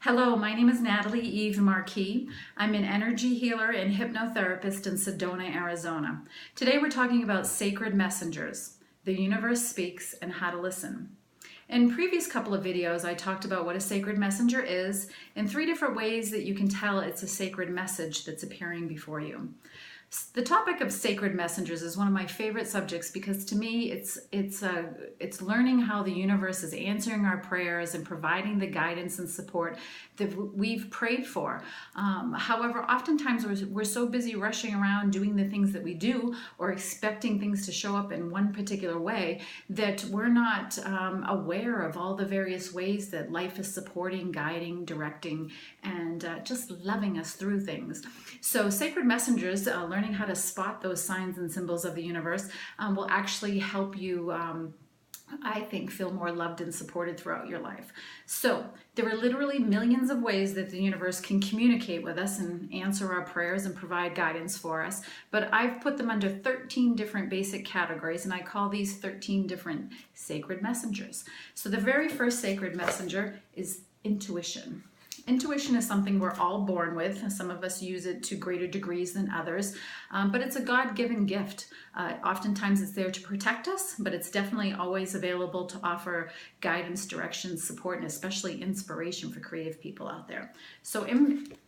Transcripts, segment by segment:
Hello, my name is Natalie Eve Marquis. I'm an energy healer and hypnotherapist in Sedona, Arizona. Today we're talking about sacred messengers, the universe speaks, and how to listen. In previous couple of videos, I talked about what a sacred messenger is and 3 different ways that you can tell it's a sacred message that's appearing before you. The topic of sacred messengers is one of my favorite subjects because to me it's learning how the universe is answering our prayers and providing the guidance and support that we've prayed for. However, oftentimes we're so busy rushing around doing the things that we do or expecting things to show up in one particular way that we're not aware of all the various ways that life is supporting, guiding, directing, and just loving us through things. So sacred messengers, learning how to spot those signs and symbols of the universe will actually help you, I think, feel more loved and supported throughout your life. So there are literally millions of ways that the universe can communicate with us and answer our prayers and provide guidance for us. But I've put them under 13 different basic categories, and I call these 13 different sacred messengers. So the very first sacred messenger is intuition. Intuition is something we're all born with. Some of us use it to greater degrees than others, but it's a God-given gift. Oftentimes it's there to protect us, but it's definitely always available to offer guidance, direction, support, and especially inspiration for creative people out there. So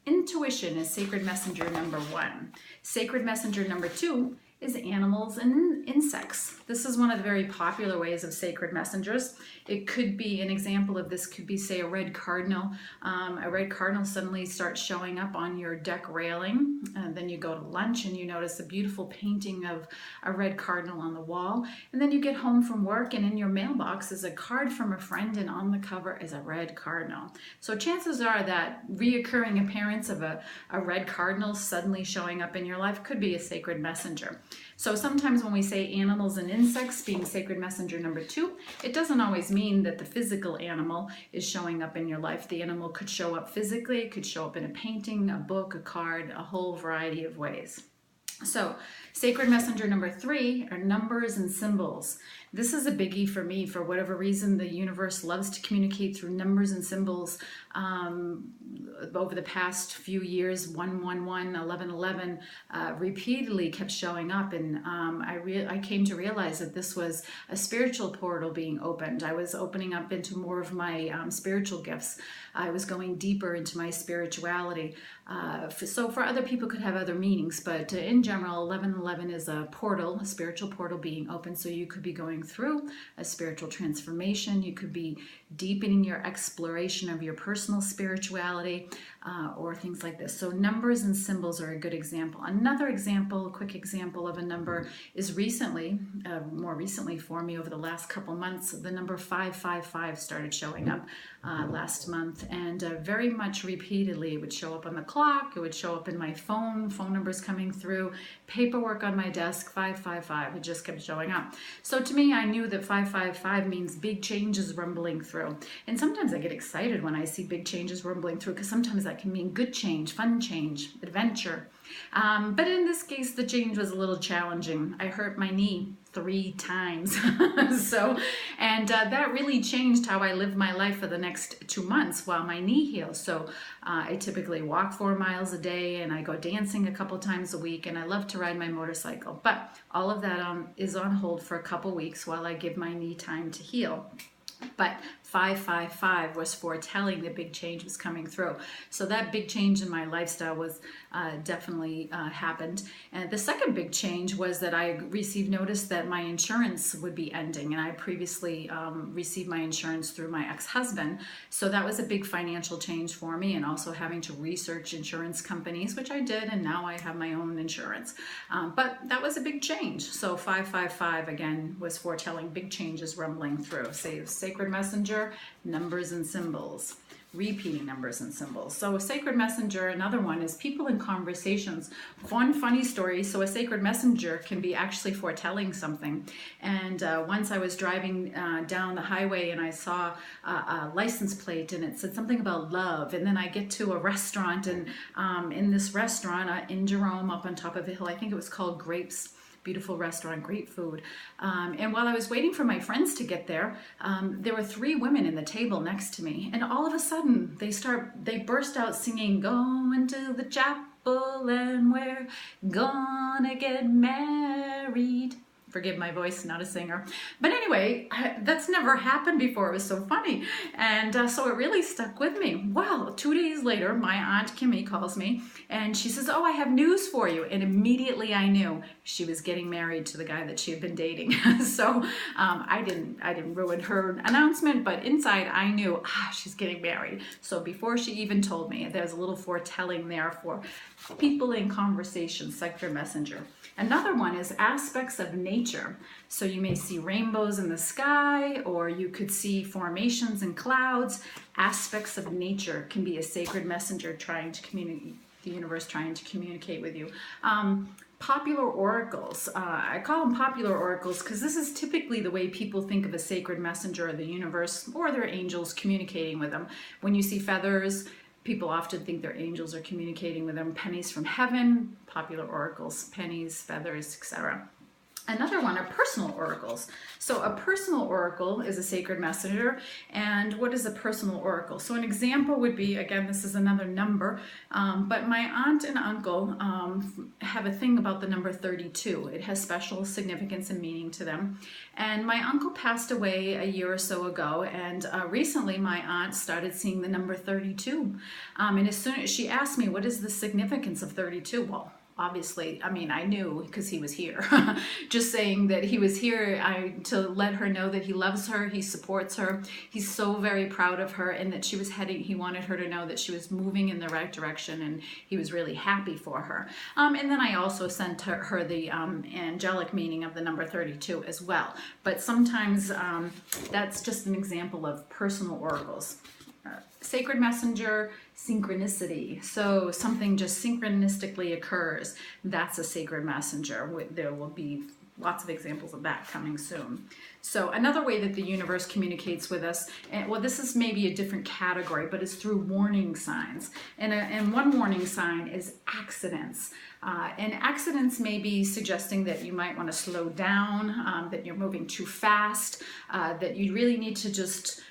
intuition is sacred messenger number 1. Sacred messenger number 2 is animals and insects. This is one of the very popular ways of sacred messengers. It could be, an example of this could be, say, a red cardinal. A red cardinal suddenly starts showing up on your deck railing, and then you go to lunch and you notice a beautiful painting of a red cardinal on the wall, and then you get home from work and in your mailbox is a card from a friend, and on the cover is a red cardinal. So chances are that reoccurring appearance of a red cardinal suddenly showing up in your life could be a sacred messenger. So sometimes when we say animals and insects being sacred messenger number 2, it doesn't always mean that the physical animal is showing up in your life. The animal could show up physically, it could show up in a painting, a book, a card, a whole variety of ways. So sacred messenger number 3 are numbers and symbols. This is a biggie for me. For whatever reason, the universe loves to communicate through numbers and symbols. Over the past few years, 111, 1111 repeatedly kept showing up, and I came to realize that this was a spiritual portal being opened. I was opening up into more of my spiritual gifts. I was going deeper into my spirituality. So for other people could have other meanings, but in general, 1111 is a portal, a spiritual portal being opened. So you could be going through a spiritual transformation. You could be deepening your exploration of your personal spirituality, or things like this. So numbers and symbols are a good example. Another example, a quick example of a number is more recently for me over the last couple months, the number 555 started showing up last month, and very much repeatedly. It would show up on the clock, it would show up in my phone numbers coming through, paperwork on my desk, 555, it just kept showing up. So to me, I knew that 555 means big changes rumbling through. And sometimes I get excited when I see big changes rumbling through, because sometimes that can mean good change, fun change, adventure. But in this case, the change was a little challenging. I hurt my knee 3 times. That really changed how I live my life for the next 2 months while my knee heals. So I typically walk 4 miles a day, and I go dancing a couple times a week, and I love to ride my motorcycle. But all of that is on hold for a couple weeks while I give my knee time to heal. But 555 was foretelling the big change was coming through. So that big change in my lifestyle was definitely happened. And the second big change was that I received notice that my insurance would be ending. And I previously received my insurance through my ex-husband. So that was a big financial change for me, and also having to research insurance companies, which I did, and now I have my own insurance. But that was a big change. So 555 again was foretelling big changes rumbling through. Sacred messenger, numbers and symbols, repeating numbers and symbols. So a sacred messenger, another one, is people in conversations. One funny story, so a sacred messenger can be actually foretelling something. And once I was driving down the highway, and I saw a license plate, and it said something about love. And then I get to a restaurant, and in this restaurant in Jerome, up on top of a hill, I think it was called Grapes beautiful restaurant, great food. And while I was waiting for my friends to get there, there were 3 women in the table next to me. And all of a sudden they burst out singing, "Going to the chapel and we're gonna get married." Forgive my voice, not a singer. But anyway, that's never happened before. It was so funny. And so it really stuck with me. Well, 2 days later, my Aunt Kimmy calls me and she says, "Oh, I have news for you." And immediately I knew she was getting married to the guy that she had been dating. So I didn't ruin her announcement, but inside I knew, she's getting married. So before she even told me, there was a little foretelling there for people in conversation, sacred messenger. Another one is aspects of nature. So you may see rainbows in the sky, or you could see formations in clouds. Aspects of nature can be a sacred messenger trying to communicate, the universe trying to communicate with you. Popular oracles. I call them popular oracles because this is typically the way people think of a sacred messenger of the universe or their angels communicating with them. When you see feathers, people often think their angels are communicating with them. Pennies from heaven, popular oracles, pennies, feathers, etc. Another one are personal oracles. So a personal oracle is a sacred messenger. And what is a personal oracle? So an example would be, again, this is another number, but my aunt and uncle have a thing about the number 32. It has special significance and meaning to them. And my uncle passed away a year or so ago, and recently my aunt started seeing the number 32. And as soon as she asked me, what is the significance of 32? Well, obviously, I mean, I knew because he was here. Just saying that he was here to let her know that he loves her, he supports her, he's so very proud of her, and that she was heading, he wanted her to know that she was moving in the right direction, and he was really happy for her. And then I also sent her the angelic meaning of the number 32 as well. But sometimes that's just an example of personal oracles. Sacred messenger, synchronicity. So something just synchronistically occurs. That's a sacred messenger. There will be lots of examples of that coming soon. So another way that the universe communicates with us, and well, this is maybe a different category, but it's through warning signs. And one warning sign is accidents. And accidents may be suggesting that you might want to slow down, that you're moving too fast, that you really need to just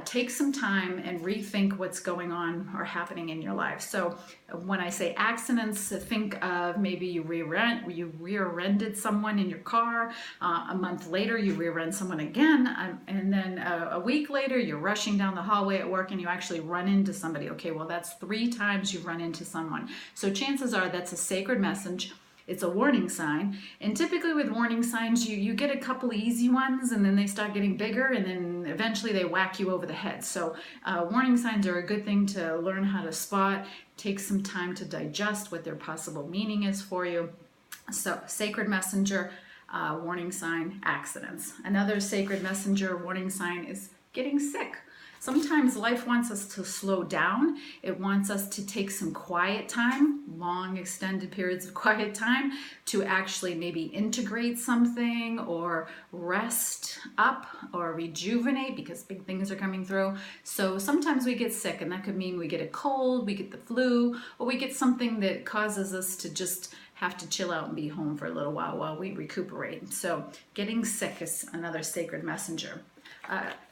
take some time and rethink what's going on or happening in your life. So when I say accidents, think of maybe you rear-ended someone in your car, a month later you rear-end someone again, and then a week later you're rushing down the hallway at work and you actually run into somebody. Okay, well that's 3 times you've run into someone. So chances are that's a sacred message. It's a warning sign, and typically with warning signs you get a couple easy ones and then they start getting bigger and then eventually they whack you over the head. So warning signs are a good thing to learn how to spot. Take some time to digest what their possible meaning is for you. So sacred messenger, warning sign, accidents. Another sacred messenger warning sign is getting sick. Sometimes life wants us to slow down. It wants us to take some quiet time, long extended periods of quiet time, to actually maybe integrate something or rest up or rejuvenate because big things are coming through. So sometimes we get sick, and that could mean we get a cold, we get the flu, or we get something that causes us to just have to chill out and be home for a little while we recuperate. So getting sick is another sacred messenger.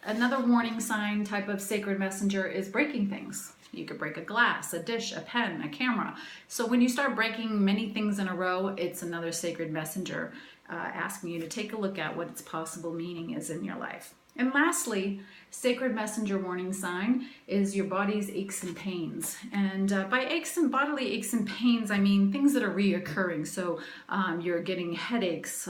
Another warning sign type of sacred messenger is breaking things. You could break a glass, a dish, a pen, a camera. So when you start breaking many things in a row, it's another sacred messenger asking you to take a look at what its possible meaning is in your life. And lastly, sacred messenger warning sign is your body's aches and pains. And by bodily aches and pains, I mean things that are reoccurring. So you're getting headaches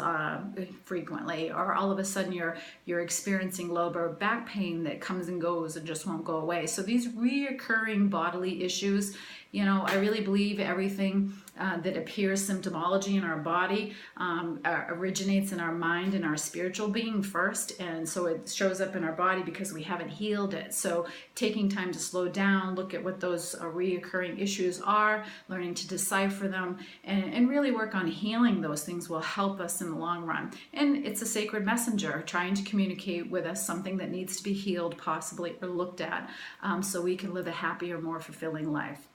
frequently, or all of a sudden you're experiencing lower back pain that comes and goes and just won't go away. So these reoccurring bodily issues, you know, I really believe everything that appears symptomology in our body originates in our mind and our spiritual being first, and so it shows up in our body because we haven't healed it. So taking time to slow down, look at what those reoccurring issues are, learning to decipher them, and really work on healing those things will help us in the long run. And it's a sacred messenger trying to communicate with us something that needs to be healed possibly or looked at, so we can live a happier, more fulfilling life.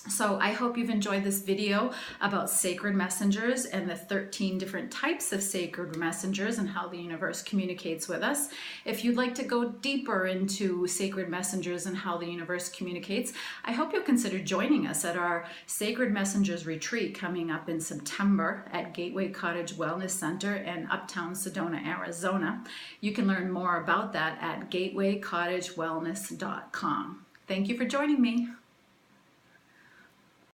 So I hope you've enjoyed this video about sacred messengers and the 13 different types of sacred messengers and how the universe communicates with us. If you'd like to go deeper into sacred messengers and how the universe communicates, I hope you'll consider joining us at our Sacred Messengers Retreat coming up in September at Gateway Cottage Wellness Center in Uptown Sedona, Arizona. You can learn more about that at gatewaycottagewellness.com. Thank you for joining me.